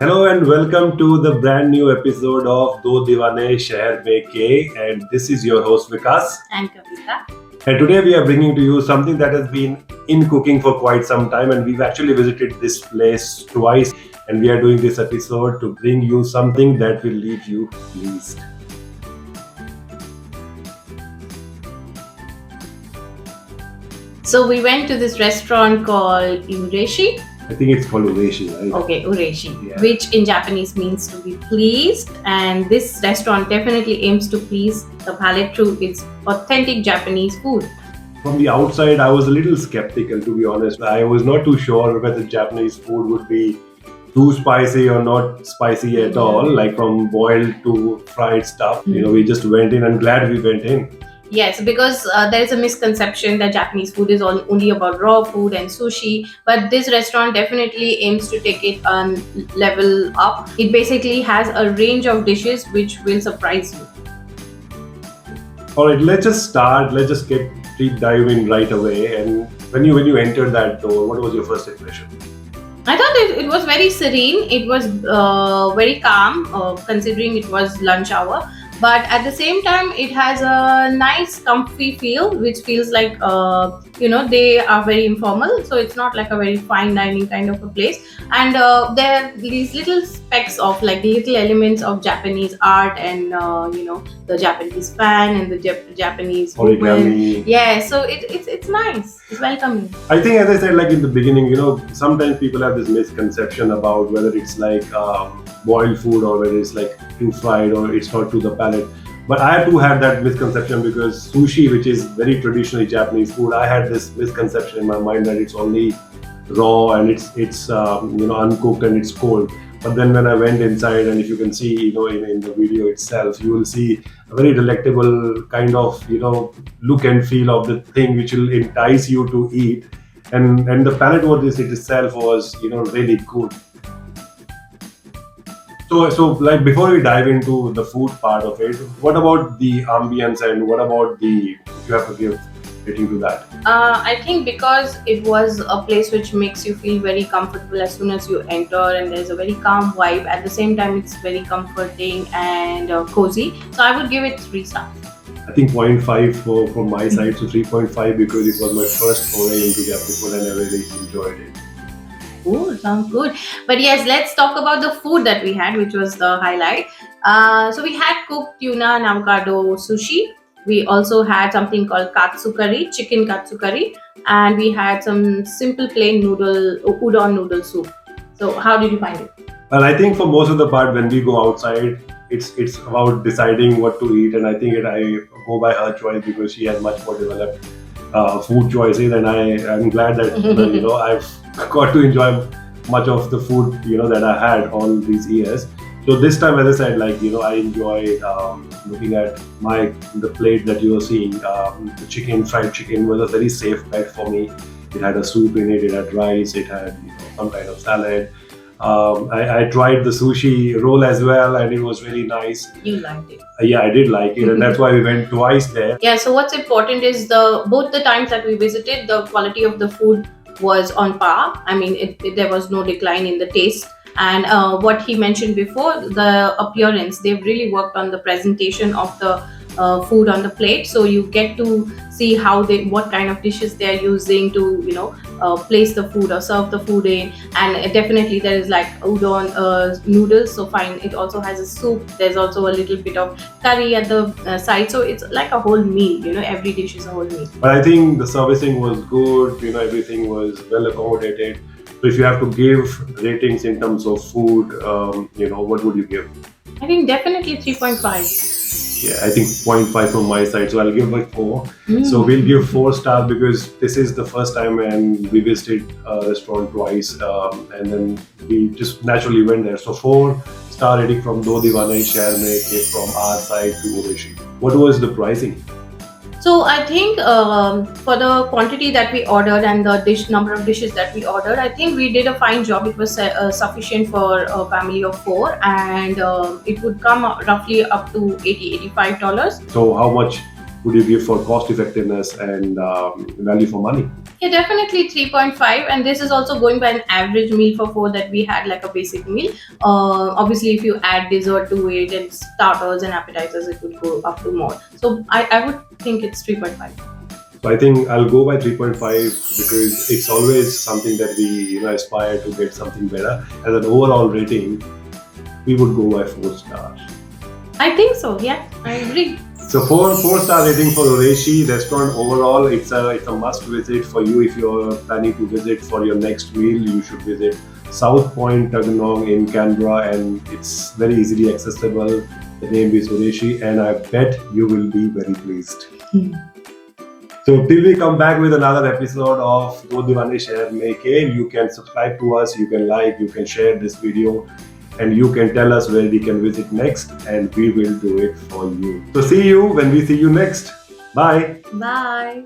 Hello and welcome to the brand new episode of Deewane Sheher Main, and this is your host Vikas. And Kavita. And today we are bringing to you something that has been in cooking for quite some time, and we've actually visited this place twice, and we are doing this episode to bring you something that will leave you pleased. So we went to this restaurant called Ureshi. I think it's called Ureshi, right? Okay, Ureshi, Yeah. which in Japanese means to be pleased. And this restaurant definitely aims to please the palate through its authentic Japanese food. From the outside, I was a little skeptical, to be honest. I was not too sure whether Japanese food would be too spicy or not spicy at all, like from boiled to fried stuff. We just went in, and glad we went in. Yes, because there is a misconception that Japanese food is only about raw food and sushi, but this restaurant definitely aims to take it a level up. It basically has a range of dishes which will surprise you. All right, let's just start. Let's just get deep diving right away. And when you entered that door, what was your first impression? I thought it was very serene. It was very calm, considering it was lunch hour. But at the same time, it has a nice, comfy feel, which feels like they are very informal. So it's not like a very fine dining kind of a place. And there are these little specks of like little elements of Japanese art, and the Japanese fan and the Japanese Origami. Yeah, so it's nice. It's welcoming. I think, as I said, like in the beginning, sometimes people have this misconception about whether it's like boiled food or whether it's like too fried or it's not to the palate. But I too had that misconception because sushi, which is very traditionally Japanese food, I had this misconception in my mind that it's only raw and it's uncooked and it's cold. But then when I went inside, and if you can see, in the video itself, you will see a very delectable kind of, look and feel of the thing which will entice you to eat. And the palate of this itself was, really good. So like before we dive into the food part of it, what about the ambience and what about if you have to give rating to that? I think because it was a place which makes you feel very comfortable as soon as you enter, and there's a very calm vibe. At the same time, it's very comforting and cozy. So I would give it 3 stars. I think 0.5 from my side, so 3.5 because it was my first foray into Japanese food and I really enjoyed it. Cool, sounds good. But yes, let's talk about the food that we had, which was the highlight. So we had cooked tuna and avocado sushi. We also had something called Katsu Curry, chicken Katsu Curry, and we had some simple plain udon noodle soup. So how did you find it? Well, I think for most of the part when we go outside, it's about deciding what to eat, and I think I go by her choice because she has much more developed food choices, and I'm glad that I've got to enjoy much of the food that I had all these years. So this time, as I said, I enjoyed looking at the plate that you were seeing. The fried chicken was a very safe bet for me. It had a soup in it. It had rice. It had some kind of salad. I tried the sushi roll as well, and it was really nice. You liked it? Yeah, I did like it, and that's why we went twice there. Yeah. So what's important is both the times that we visited, the quality of the food was on par. I mean, there was no decline in the taste. And what he mentioned before, the appearance, they've really worked on the presentation of the food on the plate. So you get to see what kind of dishes they're using to, place the food or serve the food in. And definitely there is like udon noodles. So fine, it also has a soup. There's also a little bit of curry at the side. So it's like a whole meal, every dish is a whole meal. But I think the servicing was good, everything was well accommodated. So if you have to give ratings in terms of food, what would you give? I think definitely 3.5. Yeah, I think 0.5 from my side. So I'll give like 4. Mm. So we'll give 4 stars because this is the first time when we visited a restaurant twice, and then we just naturally went there. So 4-star rating from Deewane Sheher Main from our side to Ureshi. What was the pricing? So I think for the quantity that we ordered and the number of dishes that we ordered, I think we did a fine job. It was sufficient for a family of 4, and it would come roughly up to $80-$85. So how much would you give for cost effectiveness and value for money? Yeah, definitely 3.5. And this is also going by an average meal for four that we had, like a basic meal. Obviously, if you add dessert to it and starters and appetizers, it would go up to more. So I would think it's 3.5. So I think I'll go by 3.5 because it's always something that we aspire to get something better. As an overall rating, we would go by 4 stars. I think so. Yeah, I agree. So four-star rating for Ureshi restaurant overall. It's a must visit for you if you're planning to visit for your next meal. You should visit South Point Tuggeranong in Canberra, and it's very easily accessible. The name is Ureshi, and I bet you will be very pleased. So till we come back with another episode of Deewane Sheher Main, you can subscribe to us, you can like, you can share this video, and you can tell us where we can visit next, and we will do it for you. So see you when we see you next. Bye. Bye.